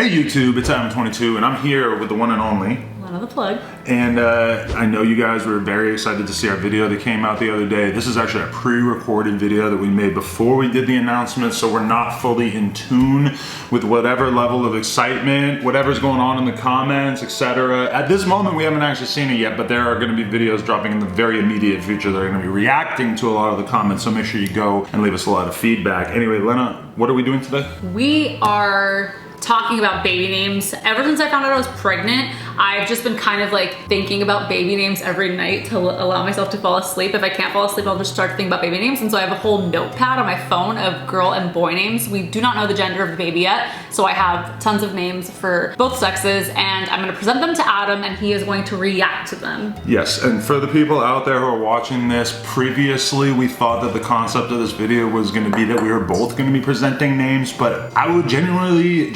Hey YouTube, it's Adam22 and I'm here with the one and only Lena the Plug. And I know you guys were very excited to see our video that came out the other day. This is actually a pre-recorded video that we made before we did the announcement, so we're not fully in tune with whatever level of excitement, whatever's going on in the comments, etc. At this moment, we haven't actually seen it yet, but there are going to be videos dropping in the very immediate future that are going to be reacting to a lot of the comments, so make sure you go and leave us a lot of feedback. Anyway, Lena, what are we doing today? We are talking about baby names. Ever since I found out I was pregnant, I've just been kind of like thinking about baby names every night to allow myself to fall asleep. If I can't fall asleep, I'll just start to think about baby names. And so I have a whole notepad on my phone of girl and boy names. We do not know the gender of the baby yet, so I have tons of names for both sexes, and I'm gonna present them to Adam and he is going to react to them. Yes, and for the people out there who are watching this, previously we thought that the concept of this video was gonna be that we were both gonna be presenting names, but I would generally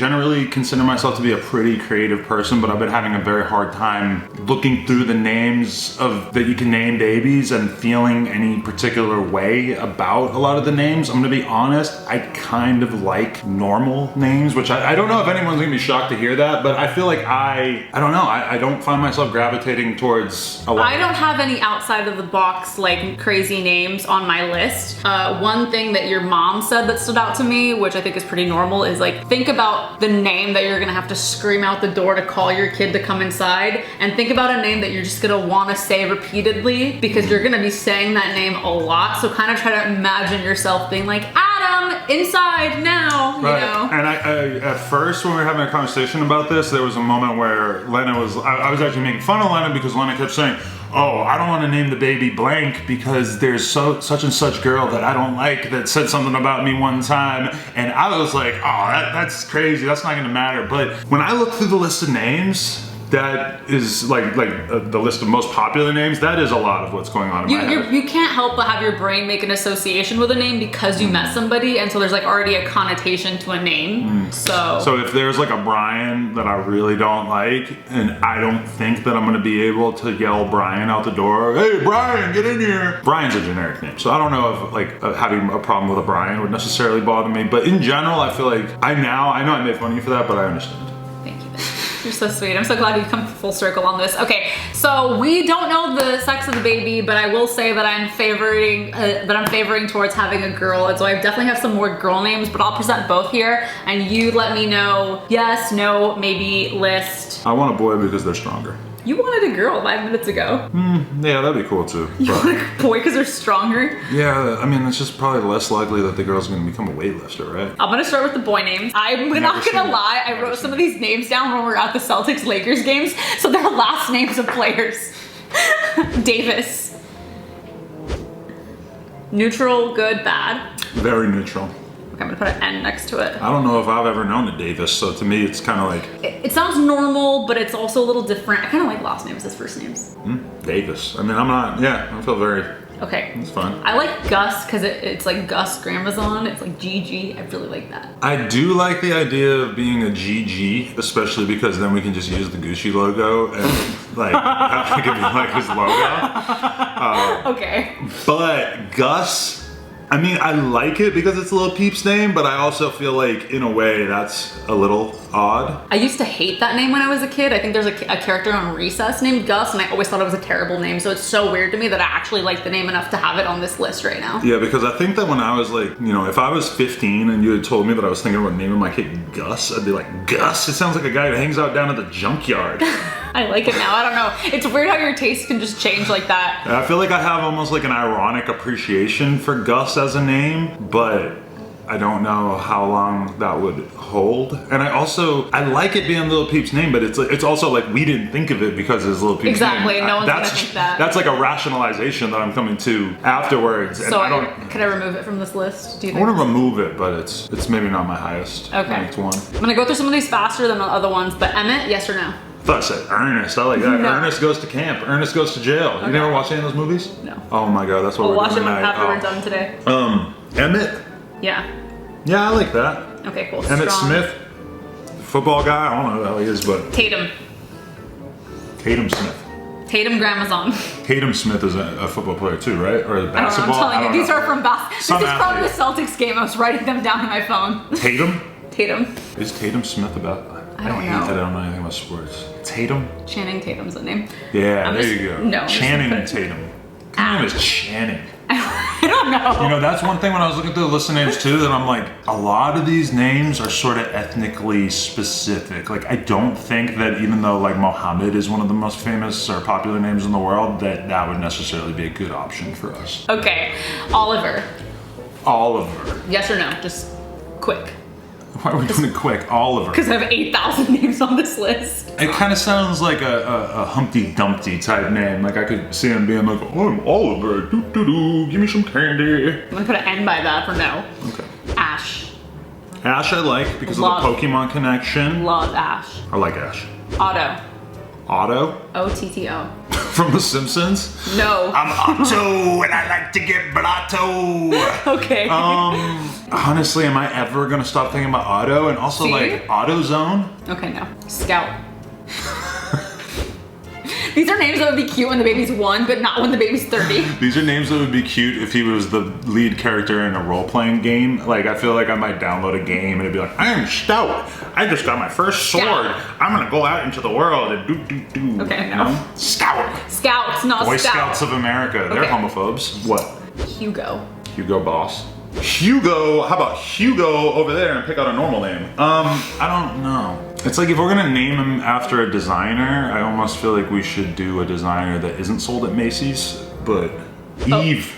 consider myself to be a pretty creative person, but I've been having a very hard time looking through the names that you can name babies and feeling any particular way about a lot of the names. I'm gonna be honest, I kind of like normal names, which I don't know if anyone's gonna be shocked to hear that, but I feel like I don't know, I don't find myself gravitating towards a lot. I don't have any outside of the box like crazy names on my list. One thing that your mom said that stood out to me, which I think is pretty normal, is like, think about the name that you're gonna have to scream out the door to call your kid to come inside, and think about a name that you're just gonna wanna say repeatedly because you're gonna be saying that name a lot. So kind of try to imagine yourself being like, Adam, inside now, you know? And I at first when we were having a conversation about this, there was a moment where Lena was, I was actually making fun of Lena because Lena kept saying, oh, I don't want to name the baby blank because there's such and such girl that I don't like that said something about me one time. And I was like, oh, that's crazy. That's not going to matter. But when I look through the list of names, that is like the list of most popular names, that is a lot of what's going on in my head. You can't help but have your brain make an association with a name because you met somebody, and so there's like already a connotation to a name. So if there's like a Brian that I really don't like, and I don't think that I'm gonna be able to yell Brian out the door, hey Brian, get in here. Brian's a generic name, so I don't know if like having a problem with a Brian would necessarily bother me, but in general, I feel like I know I made fun of you for that, but I understand. You're so sweet. I'm so glad you've come full circle on this. Okay, so we don't know the sex of the baby, but I will say that I'm favoring towards having a girl, and so I definitely have some more girl names, but I'll present both here, and you let me know yes, no, maybe list. I want a boy because they're stronger. You wanted a girl 5 minutes ago. Yeah, that'd be cool too. You want a boy because they're stronger? Yeah, I mean, it's just probably less likely that the girl's gonna become a weightlifter, right? I'm gonna start with the boy names. I'm not gonna lie, I wrote some of these names down when we were at the Celtics-Lakers games, so they're last names of players. Davis. Neutral, good, bad? Very neutral. I'm gonna put an N next to it. I don't know if I've ever known a Davis, so to me it's kind of like... It sounds normal, but it's also a little different. I kind of like last names as first names. Davis. I mean, I feel very... Okay. It's fun. I like Gus because it's like Gus Gramazon. It's like GG. I really like that. I do like the idea of being a GG, especially because then we can just use the Gucci logo and like, it could be like his logo. Okay. But Gus... I mean, I like it because it's a Lil Peep's name, but I also feel like, in a way, that's a little odd. I used to hate that name when I was a kid. I think there's a character on Recess named Gus, and I always thought it was a terrible name, so it's so weird to me that I actually like the name enough to have it on this list right now. Yeah, because I think that when I was like, you know, if I was 15 and you had told me that I was thinking about naming my kid Gus, I'd be like, Gus? It sounds like a guy who hangs out down at the junkyard. I like it now. I don't know. It's weird how your taste can just change like that. I feel like I have almost like an ironic appreciation for Gus as a name, but I don't know how long that would hold. And I like it being Lil Peep's name, but it's also like we didn't think of it because it's Lil Peep's name. Exactly, no one's gonna think that. That's like a rationalization that I'm coming to afterwards. So can I remove it from this list? Do you think? I want to remove it, but it's maybe not my highest ranked one. I'm gonna go through some of these faster than the other ones, but Emmett, yes or no? I thought I said Ernest. I like that. No. Ernest goes to camp. Ernest goes to jail. Okay. You never watched any of those movies? No. Oh my god, that's what we'll we're doing tonight. We'll watch them after we're done today. Emmett? Yeah. Yeah, I like that. Okay, cool. Emmett Smith, football guy. I don't know who the hell he is, but Tatum Smith. Tatum Gramazon. Tatum Smith is a football player too, right? Or a basketball? I'm telling you, these are from basketball. This is from the athlete. Celtics game. I was writing them down on my phone. Tatum? Tatum. Is Tatum Smith about? I don't hate know. that I don't know anything about sports. Tatum? Channing Tatum's the name. Yeah, I'm there just- you go. no, I'm just Channing gonna put- Tatum. Her name is Channing. I don't know. You know, that's one thing when I was looking through the list of names too, that I'm like, a lot of these names are sort of ethnically specific. Like, I don't think that even though like Mohammed is one of the most famous or popular names in the world, that would necessarily be a good option for us. Okay, Oliver. Oliver. Yes or no? Just quick. Why are we doing it quick? Oliver. Because I have 8,000 names on this list. It kind of sounds like a Humpty Dumpty type name. Like I could see him being like, oh, I'm Oliver. Doo doo doo. Give me some candy. I'm gonna put an N by that for no. Okay. Ash. Ash I like because Love. of the Pokemon connection. Love Ash. I like Ash. Otto. Otto O-T-T-O. from The Simpsons. No. I'm Otto and I like to get blotto. Okay. Honestly, am I ever gonna stop thinking about Otto? And also See? like AutoZone? Okay, no. Scout. These are names that would be cute when the baby's 1, but not when the baby's 30. These are names that would be cute if he was the lead character in a role-playing game. Like, I feel like I might download a game and it'd be like, I am Stout. I just got my first sword. Scout. I'm gonna go out into the world and do. Okay, you no. know? Scout. Scouts, not Boy Scout. Scouts of America. They're Okay. homophobes. What? Hugo. Hugo Boss. Hugo, how about Hugo over there and pick out a normal name? I don't know. It's like if we're gonna name him after a designer, I almost feel like we should do a designer that isn't sold at Macy's, but Eve.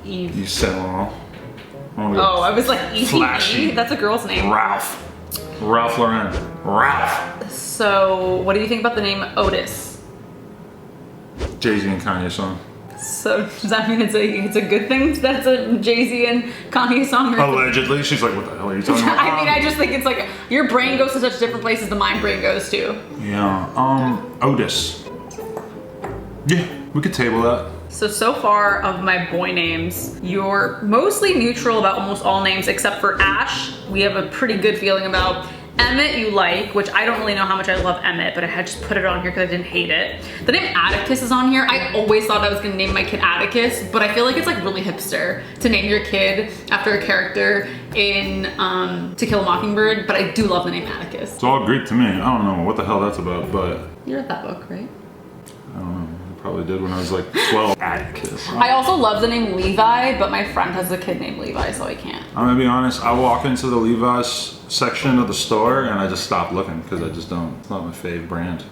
Eve. You said, Oh, I was like, E-T-E? Flashy. That's a girl's name. Ralph. Ralph Lauren. Ralph. So, what do you think about the name Otis? Jay-Z and Kanye song. So, does that mean it's a good thing that's a Jay-Z and Kanye song? Or Allegedly. She's like, what the hell are you talking about? I mean, I just think it's like your brain goes to such different places the mind brain goes to. Yeah, Otis. Yeah, we could table that. So far of my boy names, you're mostly neutral about almost all names except for Ash. We have a pretty good feeling about. Emmett you like, which I don't really know how much I love Emmett, but I had just put it on here because I didn't hate it. The name Atticus is on here. I always thought I was gonna name my kid Atticus, but I feel like it's like really hipster to name your kid after a character in To Kill a Mockingbird, but I do love the name Atticus. It's all Greek to me. I don't know what the hell that's about, but You read that book, right? I don't know. I probably did when I was like 12. Atticus. I also love the name Levi, but my friend has a kid named Levi, so I can't. I'm gonna be honest, I walk into the Levi's section of the store and I just stop looking because I just don't, it's not my fave brand.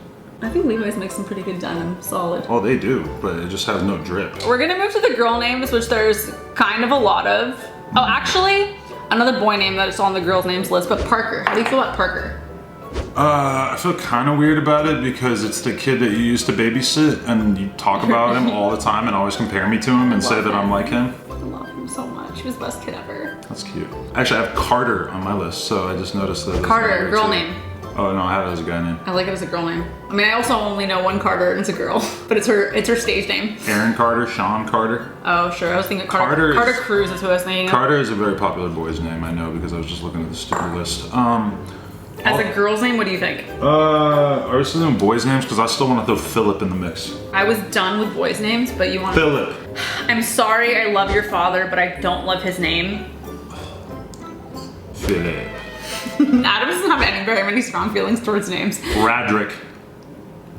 I think Levi's makes some pretty good denim, solid. Oh, they do, but it just has no drip. We're gonna move to the girl names, which there's kind of a lot of. Oh, actually, another boy name that is on the girls' names list, but Parker. How do you feel about Parker? I feel kind of weird about it because it's the kid that you used to babysit and you talk about him all the time and always compare me to him and say that I'm like him. I love him so much. He was the best kid ever. That's cute. Actually, I have Carter on my list, so I just noticed that. Carter, girl name. Oh no, I had it as a guy name. I like it as a girl name. I mean, I also only know one Carter and it's a girl, but it's her stage name. Aaron Carter, Sean Carter. Oh, sure. I was thinking Carter. Carter Cruz is who I was thinking of. Carter is a very popular boy's name, I know, because I was just looking at the stupid list. As a girl's name, what do you think? Are we still doing boys' names? Because I still want to throw Philip in the mix. I was done with boys' names, but you want Philip. I'm sorry, I love your father, but I don't love his name. Philip. Adam doesn't have very many strong feelings towards names. Radrick.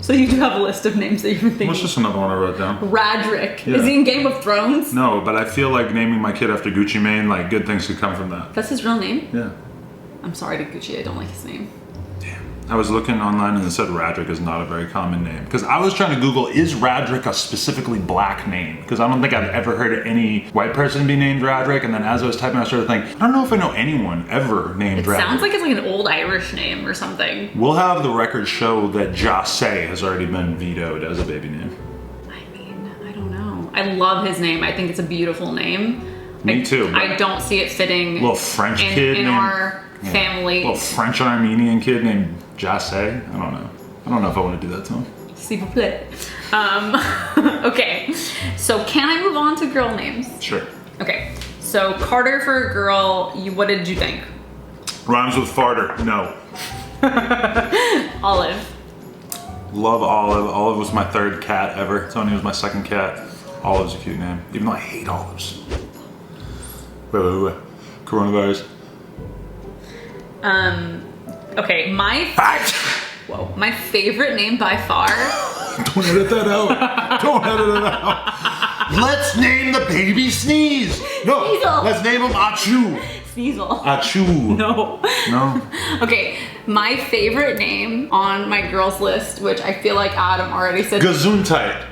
So you do have a list of names that you've been thinking. What's just another one I wrote down? Radrick. Yeah. Is he in Game of Thrones? No, but I feel like naming my kid after Gucci Mane, like good things could come from that. That's his real name? Yeah. I'm sorry to Gucci, I don't like his name. Damn. I was looking online and it said Radrick is not a very common name. Because I was trying to Google, is Radrick a specifically black name? Because I don't think I've ever heard any white person be named Radrick. And then as I was typing, I started thinking, I don't know if I know anyone ever named It Radrick. sounds like it's like an old Irish name or something. We'll have the record show that xoxo has already been vetoed as a baby name. I mean, I don't know. I love his name. I think it's a beautiful name. Me too. I don't see it fitting Little French kid in named- our family. Little French Armenian kid named xoxo. I don't know. I don't know if I want to do that to him. S'il vous plaît. Okay, so can I move on to girl names? Sure. Okay, so Carter for a girl, what did you think? Rhymes with farter. No. Olive. Love Olive. Olive was my third cat ever. Tony was my second cat. Olive's a cute name, even though I hate olives. Wait. Coronavirus. Okay, my favorite name by far. Don't edit that out. Don't edit it out. Let's name the baby Sneeze. No, Sneasel. let's name him Achoo. Sneasel. Achoo. No. No. Okay, my favorite name on my girls list, which I feel like Adam already said. Gesundheit.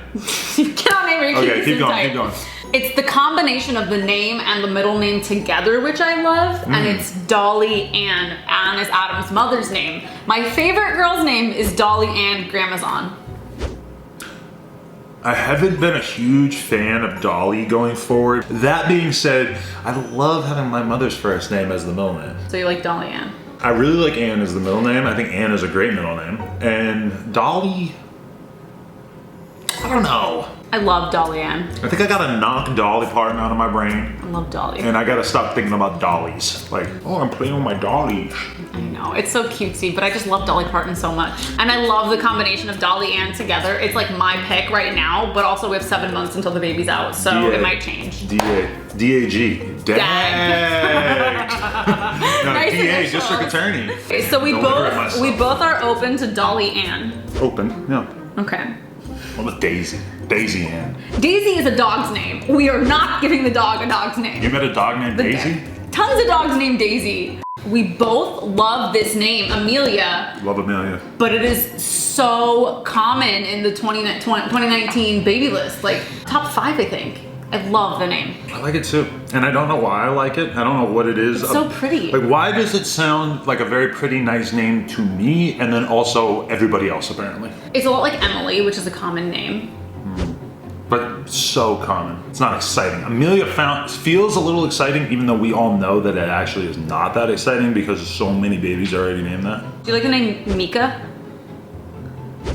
You cannot name your kid Okay, keep going, keep going. It's the combination of the name and the middle name together, which I love, and it's Dolly Ann. Ann is Adam's mother's name. My favorite girl's name is Dolly Ann Gramazon. I haven't been a huge fan of Dolly going forward. That being said, I love having my mother's first name as the middle name. So you like Dolly Ann? I really like Ann as the middle name. I think Ann is a great middle name. And Dolly, I don't know. I love Dolly Ann. I think I gotta knock Dolly Parton out of my brain. I love Dolly. And I gotta stop thinking about dollies. Like, oh, I'm playing with my dollies. I know, it's so cutesy, but I just love Dolly Parton so much. And I love the combination of Dolly Ann together. It's like my pick right now, but also we have 7 months until the baby's out, so it might change. D-A-G. Dag. No, Nice D-A, initials. District Attorney. Okay, so we both are open to Dolly Ann. Open, yeah. Okay. What with Daisy? Daisy Ann. Daisy is a dog's name. We are not giving the dog a dog's name. You met a dog named Daisy? Tons of dogs named Daisy. We both love this name, Amelia. Love Amelia. But it is so common in the 2019 baby list. Like, top 5, I think. I love the name. I like it too. And I don't know why I like it. I don't know what it is. It's so pretty. Like, why does it sound like a very pretty, nice name to me and then also everybody else, apparently? It's a lot like Emily, which is a common name. But so common. It's not exciting. Amelia feels a little exciting, even though we all know that it actually is not that exciting because so many babies are already named that. Do you like the name Mika?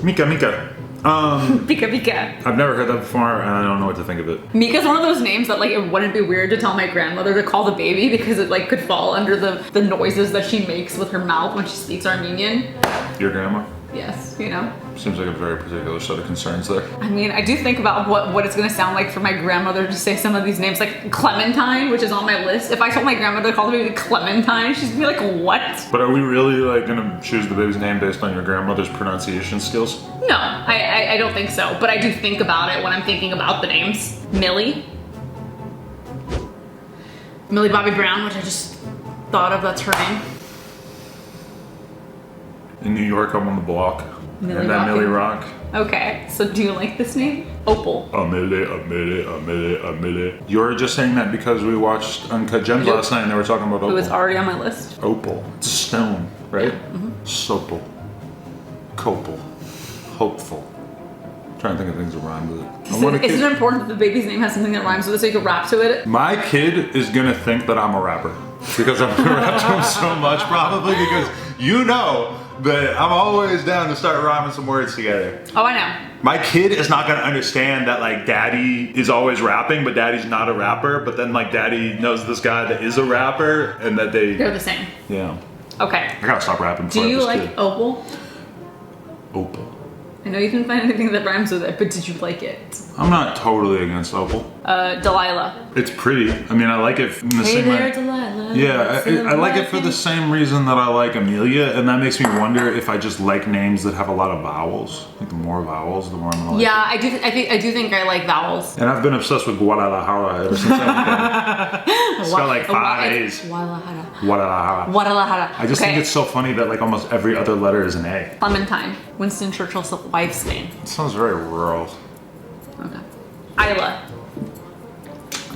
Mika. Mika. I've never heard that before, and I don't know what to think of it. Mika's one of those names that, like, it wouldn't be weird to tell my grandmother to call the baby because it, like, could fall under the noises that she makes with her mouth when she speaks Armenian. Your grandma? Yes, you know. Seems like a very particular set of concerns there. I mean, I do think about what it's gonna sound like for my grandmother to say some of these names, like Clementine, which is on my list. If I told my grandmother to call the baby Clementine, she'd be like, what? But are we really, like, gonna choose the baby's name based on your grandmother's pronunciation skills? No, I don't think so. But I do think about it when I'm thinking about the names. Millie Bobby Brown, which I just thought of, that's her name. In New York, I'm on the block. Millie And then Rock. Millie Rock. Okay, so do you like this name? Opal. Amelie. You were just saying that because we watched Uncut Gems last night and they were talking about It opal. was already on my list. Opal. It's a stone, right? Sopal. Copal. Hopeful. I'm trying to think of things that rhyme with it. Is it important that the baby's name has something that rhymes with it so you can rap to it? My kid is gonna think that I'm a rapper because I'm gonna rap to him so much, probably because you know that I'm always down to start rhyming some words together. Oh, I know. My kid is not gonna understand that, like, daddy is always rapping, but daddy's not a rapper. But then, like, daddy knows this guy that is a rapper, and that They're the same. yeah. Okay. I gotta stop rapping. Do you like Opal? Opal? I know you didn't find anything that rhymes with it, but did you like it? I'm not totally against opal. Delilah. It's pretty. I mean, I like it in the same way. Delilah. Yeah, I like it for the same reason that I like Amelia, and that makes me wonder if I just like names that have a lot of vowels. Like, the more vowels, the more I'm gonna like Yeah, it. I do think I like vowels. And I've been obsessed with Guadalajara ever since I was It's got like 5 A's. Guadalajara. Guadalajara. Guadalajara. I just think it's so funny that, like, almost every other letter is an A. Clementine. Winston Churchill's wife's name. It sounds very rural. Okay. Isla.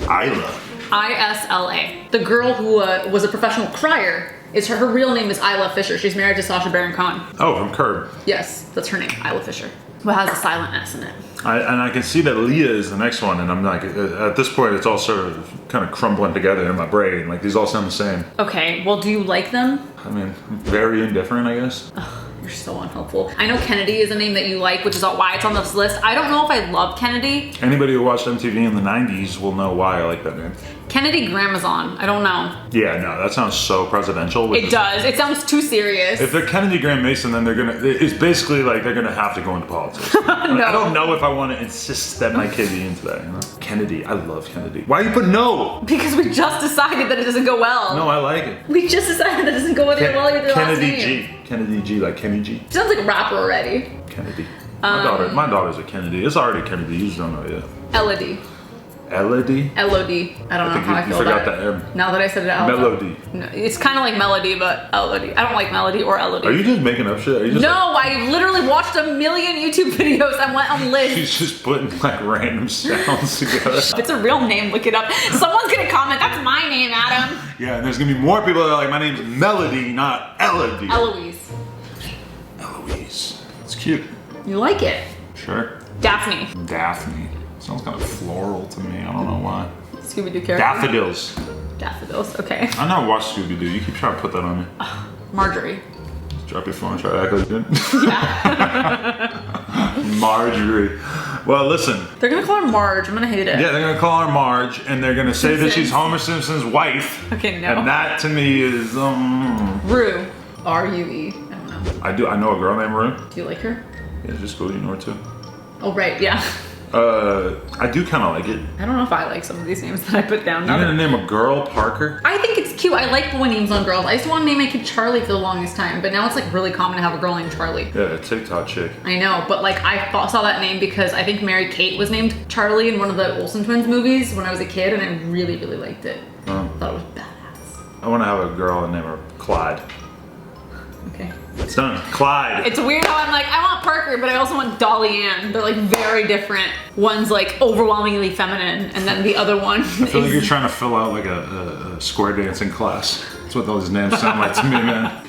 Isla. I-S-L-A. The girl who was a professional crier, her real name is Isla Fisher. She's married to Sacha Baron Cohen. Oh, from Curb. Yes, that's her name, Isla Fisher. But has a silent S in it. And I can see that Leah is the next one, and I'm like, at this point, it's all sort of kind of crumbling together in my brain. Like, these all sound the same. Okay, well, do you like them? I mean, very indifferent, I guess. You're so unhelpful. I know Kennedy is a name that you like, which is why it's on this list. I don't know if I love Kennedy. Anybody who watched MTV in the 90s will know why I like that name. Kennedy Gramazon. I don't know. Yeah, no, that sounds so presidential. It does. It sounds too serious. If they're Kennedy Graham Mason, then they're gonna. It's basically like they're gonna have to go into politics. No. I don't know if I want to insist that my kid be into that. You know? Kennedy, I love Kennedy. Why you put no? Because we just decided that it doesn't go well. No, I like it. We just decided that it doesn't go with your last Kennedy name. G. Kennedy G, like Kenny G. Sounds like a rapper already. Kennedy. My daughter's a Kennedy. It's already Kennedy. You just don't know yet. Elodie. Elodie? Elodie. I don't know how I feel forgot about that it. Now that I said it out loud. Melody. No, it's kind of like melody, but Elodie. I don't like melody or Elodie. Are you just making up shit? Are you just no, I literally watched a million YouTube videos. I went on lists. She's just putting like random sounds together. If it's a real name, look it up. Someone's gonna comment, that's my name, Adam. Yeah, and there's gonna be more people that are like, my name's Melody, not Elodie. Eloise. Eloise. It's cute. You like it? Sure. Daphne. Daphne. Sounds kind of floral to me. I don't know why. Scooby-Doo character. Daffodils. Daffodils, okay. I never watched Scooby-Doo. You keep trying to put that on me. Marjorie. Drop your phone and try to act like you didn't. Yeah. Marjorie. Well, listen. They're gonna call her Marge. I'm gonna hate it. Yeah, they're gonna call her Marge, and they're gonna say that she's Homer Simpson's wife. Okay, no. And that to me is Rue. R-U-E. I don't know. I know a girl named Rue. Do you like her? Yeah, just go. You know her too. Oh right, yeah. I do kind of like it. I don't know if I like some of these names that I put down. You're gonna name a girl Parker? I think it's cute. I like boy names on girls. I used to want to name my kid Charlie for the longest time, but now it's like really common to have a girl named Charlie. Yeah, a TikTok chick. I know, but like I saw that name because I think Mary Kate was named Charlie in one of the Olsen twins movies when I was a kid, and I really, really liked it. I thought it was badass. I want to have a girl and name her Clyde. Okay. It's done. Clyde. It's weird how I'm like, I want Parker, but I also want Dolly Ann. They're like very different. One's like overwhelmingly feminine, and then the other one I feel like you're trying to fill out like a square dancing class. That's what those names sound like to me, man.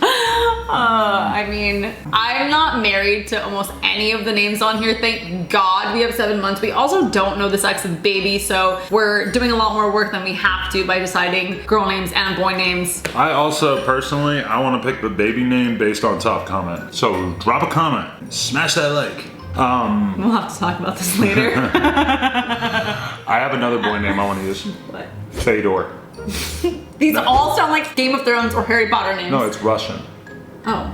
I mean, I'm not married to almost any of the names on here. Thank God we have 7 months. We also don't know the sex of the baby, so we're doing a lot more work than we have to by deciding girl names and boy names. I also, personally, I want to pick the baby name based on top comment. So drop a comment, smash that like. We'll have to talk about this later. I have another boy name I want to use. What? Fedor. These all sound like Game of Thrones or Harry Potter names. No, it's Russian. Oh.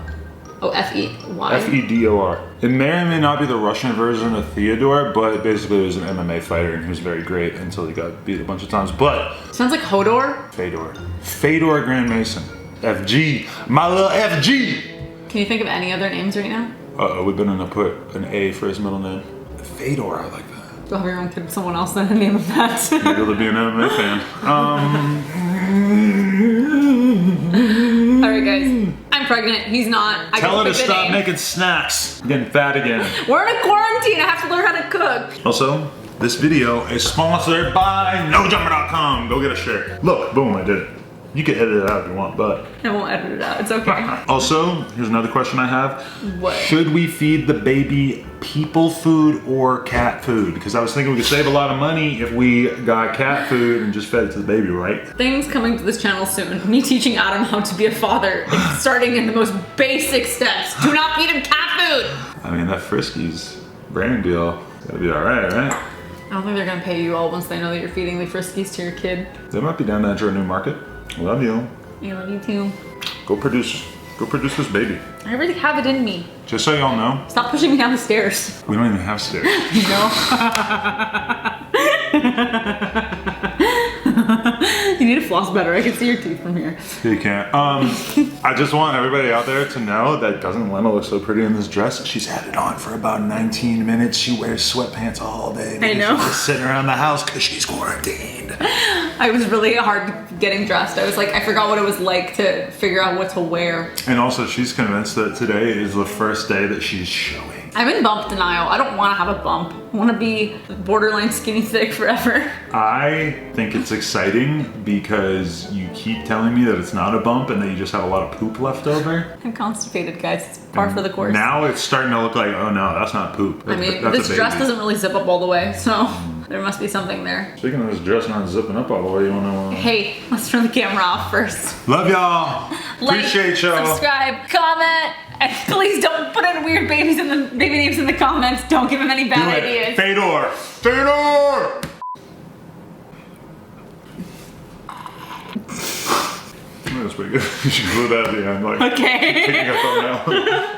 Oh, F-E-Y? F-E-D-O-R. It may or may not be the Russian version of Theodore, but basically he was an MMA fighter and he was very great until he got beat a bunch of times. But Sounds like Hodor. Fedor. Fedor Grand Mason. FG. My little FG. Can you think of any other names right now? Uh-oh, we've been gonna put an A for his middle name. Fedor, I like that. You'll have your own kid with someone else than the name of that. Maybe he'll be an MMA fan. Alright guys, I'm pregnant, he's not. Tell her to stop making snacks. I'm getting fat again. We're in a quarantine, I have to learn how to cook. Also, this video is sponsored by NoJumper.com. Go get a share. Look, boom, I did it. You can edit it out if you want, but... I won't edit it out, it's okay. Also, here's another question I have. What? Should we feed the baby people food or cat food? Because I was thinking we could save a lot of money if we got cat food and just fed it to the baby, right? Things coming to this channel soon. Me teaching Adam how to be a father, starting in the most basic steps. Do not feed him cat food! I mean, that Friskies brand deal gotta be alright, right? I don't think they're gonna pay you all once they know that you're feeding the Friskies to your kid. They might be down to enter a new market. Love you. I love you too. Go produce this baby. I already have it in me. Just so y'all know, Stop pushing me down the stairs. we don't even have stairs. No. You need to floss better. I can see your teeth from here. You can't. I just want everybody out there to know that doesn't Lena look so pretty in this dress? She's had it on for about 19 minutes. She wears sweatpants all day. I know. She's just sitting around the house because she's quarantined. I was really hard getting dressed. I was like, I forgot what it was like to figure out what to wear. And also, she's convinced that today is the first day that she's showing. I'm in bump denial. I don't want to have a bump. I want to be borderline skinny thick forever. I think it's exciting because you keep telling me that it's not a bump and that you just have a lot of poop left over. I'm constipated, guys. It's par for the course. Now it's starting to look like, oh no, that's not poop. I mean, That's this a dress baby. doesn't really zip up all the way, so there must be something there. Speaking of this dress not zipping up all the way, you wanna... Hey, let's turn the camera off first. Love y'all. Appreciate y'all. Subscribe, comment, and please don't put in weird baby names in the comments. Don't give him any bad ideas. Fedor. Fedor! think that's pretty good. You should glue that at the end, like Okay. taking a thumbnail.